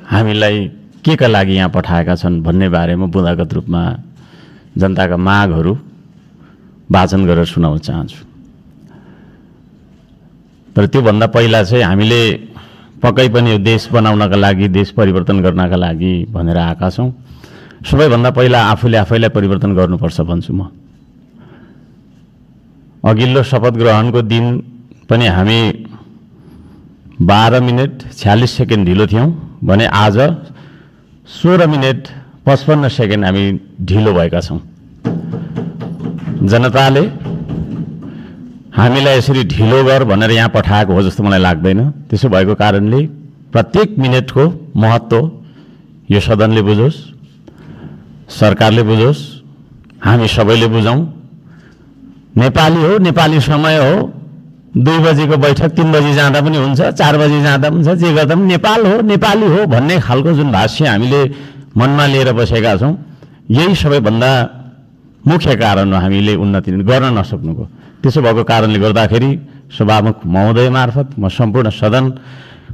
हामीलाई के का लागि यहाँ पठाएका छन् भन्ने बारेमा बुँदागत रूपमा जनताका मागहरू वाचन गरेर सुनाउन चाहन्छु। तर त्योभन्दा पहिला चाहिँ हामीले पक्कै पनि यो देश बनाउनका लागि, देश परिवर्तन गर्नका लागि भनेर आएका छौँ। सबैभन्दा पहिला आफूले आफैलाई परिवर्तन गर्नुपर्छ भन्छु म। अघिल्लो शपथ ग्रहणको दिन पनि हामी 12 मिनेट 46 सेकेन्ड ढिलो थियौँ भने आज 16 मिनेट 55 सेकेन्ड हामी ढिलो भएका छौँ। जनताले हामीलाई यसरी ढिलो गर भनेर यहाँ पठाएको हो जस्तो मलाई लाग्दैन। त्यसो भएको कारणले प्रत्येक मिनेटको महत्त्व यो सदनले बुझोस्, सरकारले बुझोस्, हामी सबैले बुझौँ। नेपाली हो, नेपाली समय हो, 2 बजेको बैठक 3 बजी जाँदा पनि हुन्छ, 4 बजी जाँदा पनि हुन्छ, जे गर्दा पनि नेपाल हो, नेपाली हो भन्ने खालको जुन भाष्य हामीले मनमा लिएर बसेका छौँ, यही सबैभन्दा मुख्य कारण हो हामीले उन्नति गर्न नसक्नुको। त्यसो भएको कारणले गर्दाखेरि सभामुख महोदय मार्फत म सम्पूर्ण सदन,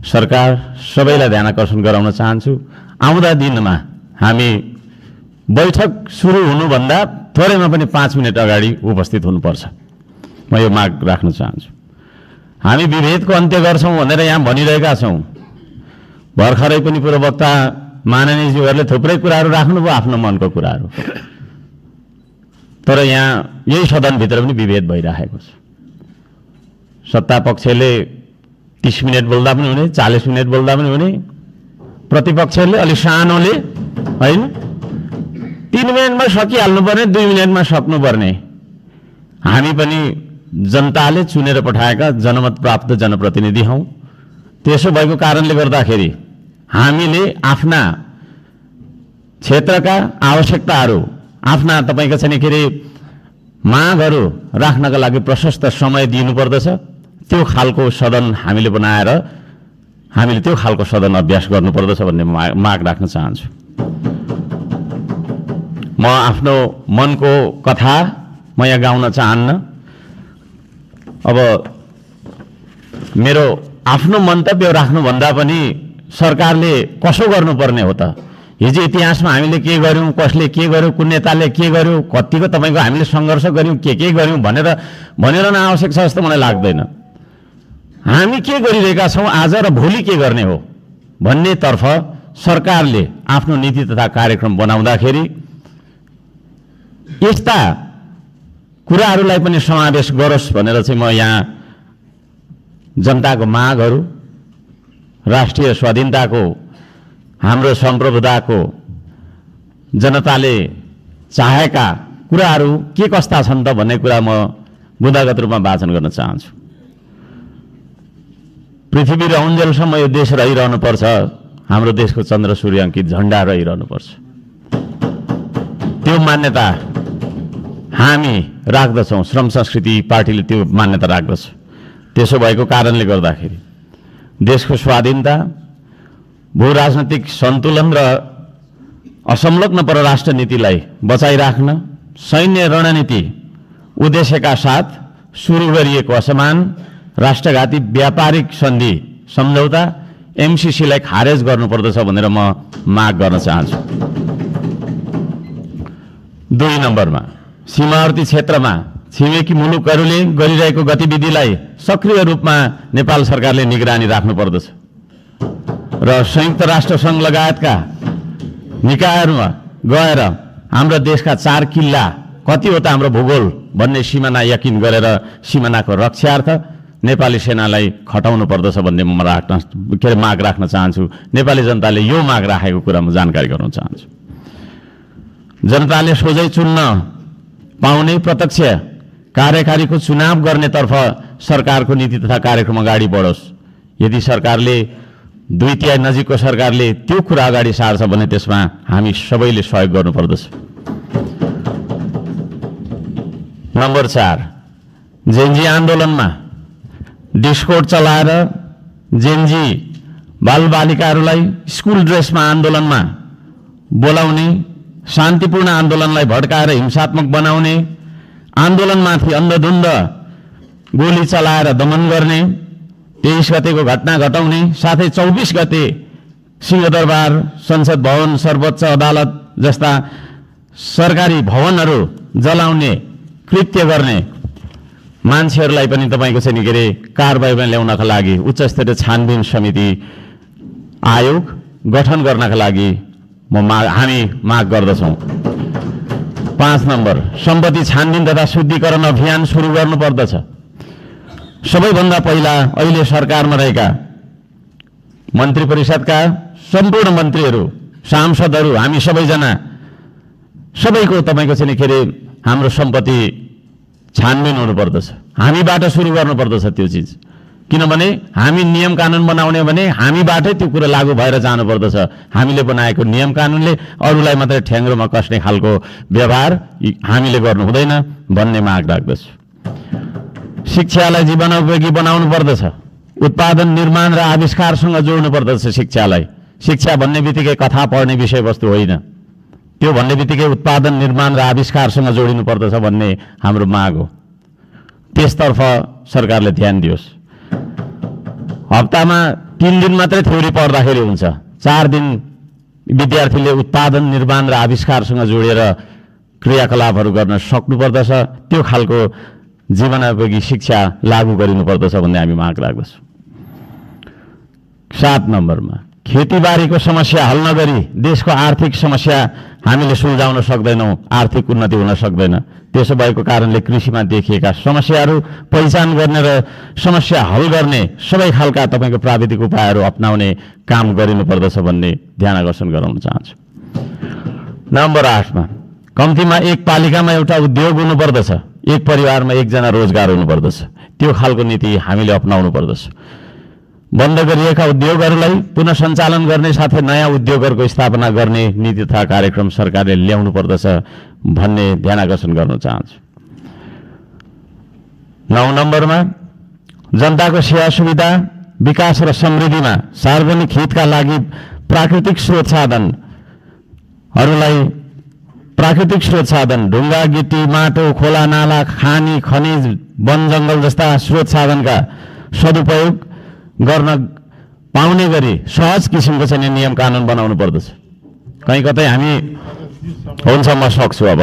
सरकार सबैलाई ध्यान आकर्षण गराउन चाहन्छु। आउँदा दिनमा हामी बैठक सुरु हुनुभन्दा थोरैमा पनि 5 मिनट अगाडि उपस्थित हुनुपर्छ, म यो माग राख्न चाहन्छु। हामी विभेदको अन्त्य गर्छौँ भनेर यहाँ भनिरहेका छौँ। भर्खरै पनि पूर्ववक्ता माननीयज्यूहरूले थुप्रै कुराहरू राख्नुभयो, आफ्नो मनको कुराहरू। तर यहाँ यही सदनभित्र पनि विभेद भइरहेको छ। सत्ता पक्षले 30 मिनट बोल्दा पनि हुने, 40 मिनट बोल्दा पनि हुने, प्रतिपक्षले अलि सानोले होइन 3 मिनटमा सकिहाल्नुपर्ने, 2 मिनटमा सक्नुपर्ने। हामी पनि जनताले चुनेर पठाएका जनमत प्राप्त जनप्रतिनिधि हौँ। त्यसो भएको कारणले गर्दाखेरि हामीले आफ्ना क्षेत्रका आवश्यकताहरू, आफ्ना तपाईँको चाहिँ के अरे मागहरू राख्नका लागि प्रशस्त समय दिनुपर्दछ। त्यो खालको सदन हामीले बनाएर हामीले त्यो खालको सदन अभ्यास गर्नुपर्दछ भन्ने माग राख्न चाहन्छु। म आफ्नो मनको कथा म यहाँ गाउन चाहन्न। अब मेरो आफ्नो मन्तव्य राख्नुभन्दा पनि सरकारले कसो गर्नुपर्ने हो त? हिजो इतिहासमा हामीले के गर्यौँ, कसले के गर्यो, कुन नेताले के गर्यो, कतिको तपाईँको हामीले सङ्घर्ष गर्यौँ, के गर्यौँ भनेर नआवश्यक छ जस्तो मलाई लाग्दैन। हामी के गरिरहेका छौँ आज र भोलि के गर्ने हो भन्नेतर्फ सरकारले आफ्नो नीति तथा कार्यक्रम बनाउँदाखेरि यस्ता कुराहरूलाई पनि समावेश गरोस् भनेर चाहिँ म यहाँ जनताको मागहरू, राष्ट्रिय स्वाधीनताको, हाम्रो सम्प्रभुताको, जनताले चाहेका कुराहरू के कस्ता छन् त भन्ने कुरा म बुँदागत रूपमा वाचन गर्न चाहन्छु। पृथ्वी रहन्जेलसम्म यो देश रहिरहनुपर्छ, हाम्रो देशको चन्द्र सूर्य अङ्कित झन्डा रहिरहनुपर्छ। त्यो मान्यता हामी राख्दछौँ, श्रम संस्कृति पार्टीले त्यो मान्यता राख्दछ। त्यसो भएको कारणले गर्दाखेरि देशको स्वाधीनता, भू राजनैतिक सन्तुलन र असंलग्न परराष्ट्र नीतिलाई बचाइराख्न सैन्य रणनीति उद्देश्यका साथ सुरु गरिएको असमान राष्ट्रघाती व्यापारिक सन्धि सम्झौता एमसीसीलाई खारेज गर्नुपर्दछ भनेर म माग गर्न चाहन्छु। 2 नम्बरमा सीमावर्ती क्षेत्रमा छिमेकी मुलुकहरूले गरिरहेको गतिविधिलाई सक्रिय रूपमा नेपाल सरकारले निगरानी राख्नुपर्दछ र संयुक्त राष्ट्र सङ्घ लगायतका निकायहरूमा गएर हाम्रो देशका 4 किल्ला कति हो त हाम्रो भूगोल भन्ने सिमाना यकिन गरेर सिमानाको रक्षार्थ नेपाली सेनालाई खटाउनु पर्दछ भन्ने म माग राख्न चाहन्छु। नेपाली जनताले यो माग राखेको कुरा म जानकारी गराउन चाहन्छु। जनताले सोझै चुन्न पाउने प्रत्यक्ष कार्यकारीको चुनाव गर्नेतर्फ सरकारको नीति तथा कार्यक्रम अगाडि बढोस्। यदि सरकारले 2/3 नजिकको सरकारले त्यो कुरा अगाडि सार्छ भने त्यसमा हामी सबैले सहयोग गर्नुपर्दछ। नम्बर 4, जेनजी आन्दोलनमा डिस्कोड चलाएर जेनजी बालबालिकाहरूलाई स्कुल ड्रेसमा आन्दोलनमा बोलाउने, शान्तिपूर्ण आन्दोलनलाई भड्काएर हिंसात्मक बनाउने, आन्दोलनमाथि अन्धधुन्ध गोली चलाएर दमन गर्ने, 23 गतेको घटना घटाउने, साथै 24 गते सिंहदरबार, संसद भवन, सर्वोच्च अदालत जस्ता सरकारी भवनहरू जलाउने कृत्य गर्ने मान्छेहरूलाई पनि तपाईँको चाहिँ नि के अरे कारबाहीमा ल्याउनका लागि उच्च स्तरीय छानबिन समिति आयोग गठन गर्नका लागि हामी माग गर्दछौँ। 5 नम्बर, सम्पत्ति छानबिन तथा शुद्धिकरण अभियान सुरु गर्नुपर्दछ। सबैभन्दा पहिला अहिले सरकारमा रहेका मन्त्री परिषदका सम्पूर्ण मन्त्रीहरू, सांसदहरू, हामी सबैजना सबैको तपाईँको चाहिँ के अरे हाम्रो सम्पत्ति छानबिन हुनुपर्दछ। हामीबाट सुरु गर्नुपर्दछ त्यो चिज, किनभने हामी नियम कानुन बनाउने भने हामीबाटै त्यो कुरा लागू भएर जानुपर्दछ। हामीले बनाएको नियम कानुनले अरूलाई मात्रै ठ्याङ्ग्रोमा कस्ने खालको व्यवहार हामीले गर्नु हुँदैन भन्ने माग राख्दछु। शिक्षालाई जीवनोपयोगी बनाउनु पर्दछ। उत्पादन, निर्माण र आविष्कारसँग जोड्नु पर्दछ शिक्षालाई। शिक्षा भन्ने बित्तिकै कथा पढ्ने विषयवस्तु होइन, त्यो भन्ने बित्तिकै उत्पादन, निर्माण र आविष्कारसँग जोडिनु पर्दछ भन्ने हाम्रो माग हो। त्यसतर्फ सरकारले ध्यान दियोस्। हप्तामा 3 दिन मात्रै थ्योरी पढ्दाखेरि हुन्छ, 4 दिन विद्यार्थीले उत्पादन, निर्माण र आविष्कारसँग जोडेर क्रियाकलापहरू गर्न सक्नुपर्दछ। त्यो खालको जीवनोपयोगी शिक्षा लागू गरिनुपर्दछ भन्ने हामी माग राख्दछौँ। 7 नम्बरमा, खेतीबारीको समस्या हल नगरी देशको आर्थिक समस्या हामीले सुल्झाउन सक्दैनौँ, आर्थिक उन्नति हुन सक्दैन। त्यसो भएको कारणले कृषिमा देखिएका समस्याहरू पहिचान गर्ने र समस्या हल गर्ने सबै खालका तपाईँको प्राविधिक उपायहरू अपनाउने काम गरिनुपर्दछ भन्ने ध्यान आकर्षण गराउन चाहन्छु। नम्बर 8मा, कम्तीमा एक पालिकामा एउटा उद्योग हुनुपर्दछ, एक परिवारमा एकजना रोजगार हुनुपर्दछ। त्यो खालको नीति हामीले अपनाउनु पर्दछ। बन्द गरिएका उद्योगहरूलाई पुनः सञ्चालन गर्ने साथै नयाँ उद्योगहरूको स्थापना गर्ने नीति तथा कार्यक्रम सरकारले ल्याउनु पर्दछ भन्ने ध्यान आकर्षण गर्न चाहन्छु। 9 नम्बरमा, जनताको सेवा सुविधा, विकास र समृद्धिमा सार्वजनिक हितका लागि प्राकृतिक स्रोत साधन ढुङ्गा, गिटी, माटो, खोला, नाला, खानी, खनिज, वन जङ्गल जस्ता स्रोत साधनका सदुपयोग गर्न पाउने गरी सहज किसिमको चाहिँ नियम कानुन बनाउनु पर्दछ। कहीँ कतै हामी हुन्छ, म सक्छु अब,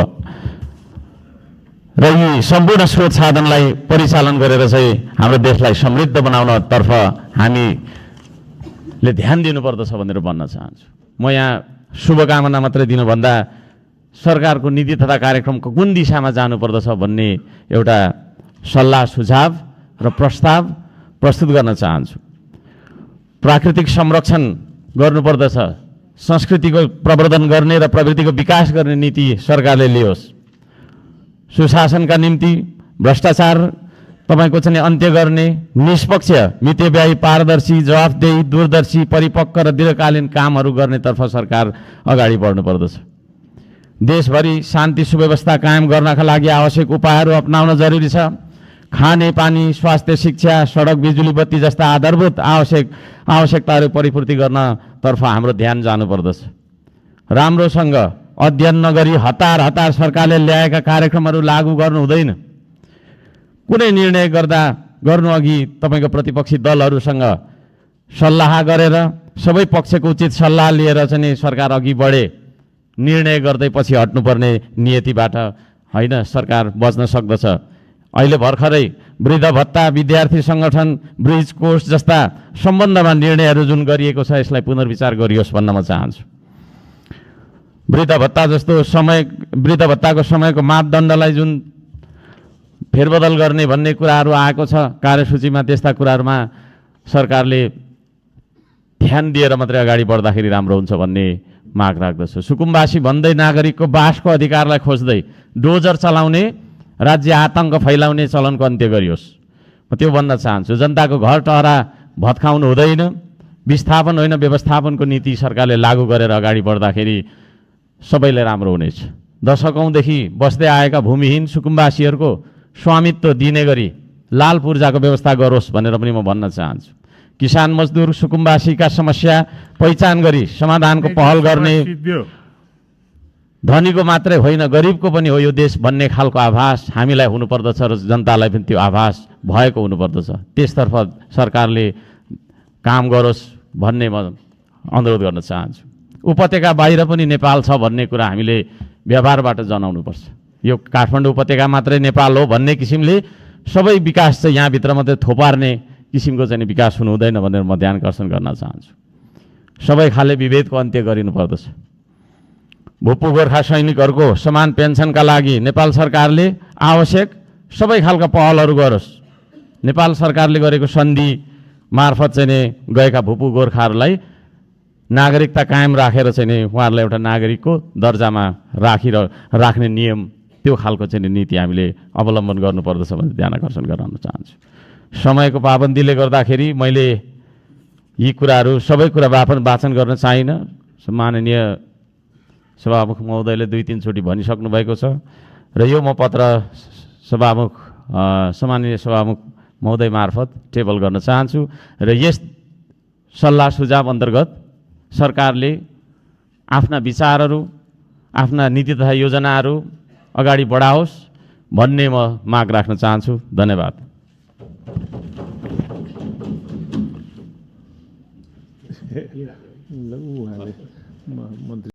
र यी सम्पूर्ण स्रोत साधनलाई परिचालन गरेर चाहिँ हाम्रो देशलाई समृद्ध बनाउनतर्फ हामीले ध्यान दिनुपर्दछ भनेर भन्न चाहन्छु। म यहाँ शुभकामना मात्रै दिनुभन्दा सरकारको नीति तथा कार्यक्रमको कुन दिशामा जानुपर्दछ भन्ने एउटा सल्लाह सुझाव र प्रस्ताव प्रस्तुत गर्न चाहन्छु। प्राकृतिक संरक्षण गर्नुपर्दछ, संस्कृतिको प्रवर्धन गर्ने र प्रवृत्तिको विकास गर्ने नीति सरकारले लियोस्। सुशासनका निम्ति भ्रष्टाचार तपाईँको चाहिँ अन्त्य गर्ने, निष्पक्ष, मितव्ययी, पारदर्शी, जवाफदेही, दूरदर्शी, परिपक्व र दीर्घकालीन कामहरू गर्नेतर्फ सरकार अगाडि बढ्नुपर्दछ। देशभरि शान्ति सुव्यवस्था कायम गर्नका लागि आवश्यक उपायहरू अपनाउन जरुरी छ। खाने पानी, स्वास्थ्य, शिक्षा, सडक, बिजुली बत्ती जस्ता आधारभूत आवश्यकताहरू परिपूर्ति गर्नतर्फ हाम्रो ध्यान जानुपर्दछ। राम्रोसँग अध्ययन नगरी हतार सरकारले ल्याएका कार्यक्रमहरू लागू गर्नु हुँदैन। कुनै निर्णय गर्नु अघि तपाईँको प्रतिपक्षी दलहरूसँग सल्लाह गरेर सबै पक्षको उचित सल्लाह लिएर चाहिँ सरकार अघि बढे। निर्णय गर्दै पछि हट्नुपर्ने नियतिबाट होइन, सरकार बच्न सक्दछ। अहिले भर्खरै वृद्ध भत्ता, विद्यार्थी सङ्गठन, ब्रिज कोर्स जस्ता सम्बन्धमा निर्णयहरू जुन गरिएको छ यसलाई पुनर्विचार गरियोस् भन्न म चाहन्छु। वृद्ध भत्ताको समयको मापदण्डलाई जुन फेरबदल गर्ने भन्ने कुराहरू आएको छ कार्यसूचीमा, त्यस्ता कुराहरूमा सरकारले ध्यान दिएर मात्रै अगाडि बढ्दाखेरि राम्रो हुन्छ भन्ने माग राख्दछु। सुकुम्बासी भन्दै नागरिकको बासको अधिकारलाई खोज्दै डोजर चलाउने, राज्य आतङ्क फैलाउने चलनको अन्त्य गरियोस्। म त्यो भन्न चाहन्छु। जनताको घर टहरा भत्काउनु हुँदैन, विस्थापन होइन व्यवस्थापनको नीति सरकारले लागू गरेर अगाडि बढ्दाखेरि सबैले राम्रो हुनेछ। दशकौँदेखि बस्दै आएका भूमिहीन सुकुम्बासीहरूको स्वामित्व दिने गरी लाल पूर्जाको व्यवस्था गरोस् भनेर पनि म भन्न चाहन्छु। किसान मजदुर सुकुम्बासीका समस्या पहिचान गरी समाधानको पहल गर्ने, धनीको मात्रै होइन गरिबको पनि हो यो देश भन्ने खालको आभास हामीलाई हुनुपर्दछ र जनतालाई पनि त्यो आभास भएको हुनुपर्दछ। त्यसतर्फ सरकारले काम गरोस् भन्ने म अनुरोध गर्न चाहन्छु। उपत्यका बाहिर पनि नेपाल छ भन्ने कुरा हामीले व्यवहारबाट जनाउनुपर्छ। यो काठमाडौँ उपत्यका मात्रै नेपाल हो भन्ने किसिमले सबै विकास चाहिँ यहाँभित्र मात्रै थोपार्ने किसिमको चाहिँ विकास हुनु हुँदैन भनेर म ध्यानकर्षण गर्न चाहन्छु। सबै खाले विभेदको अन्त्य गरिनुपर्दछ। भूपू गोर्खा सैनिकहरूको समान पेन्सनका लागि नेपाल सरकारले आवश्यक सबै खालका पहलहरू गरोस्। नेपाल सरकारले गरेको सन्धि मार्फत चाहिँ नि गएका भूपू गोर्खाहरूलाई नागरिकता कायम राखेर चाहिँ नि उहाँहरूलाई एउटा नागरिकको दर्जामा राख्ने नियम त्यो खालको चाहिँ नीति हामीले अवलम्बन गर्नुपर्दछ भनेर ध्यान आकर्षण गराउन चाहन्छु। समयको पाबन्दीले गर्दाखेरि मैले यी कुराहरू सबै कुरा वाचन गर्न चाहिनँ। माननीय सभामुख महोदयले 2-3 चोटि भनिसक्नु भएको छ र यो म पत्र सम्माननीय सभामुख महोदय मार्फत टेबल गर्न चाहन्छु र यस सल्लाह सुझाव अन्तर्गत सरकारले आफ्ना विचारहरू आफ्ना नीति तथा योजनाहरू अगाडि बढाओस् भन्ने म माग राख्न चाहन्छु। धन्यवाद। मन्त्री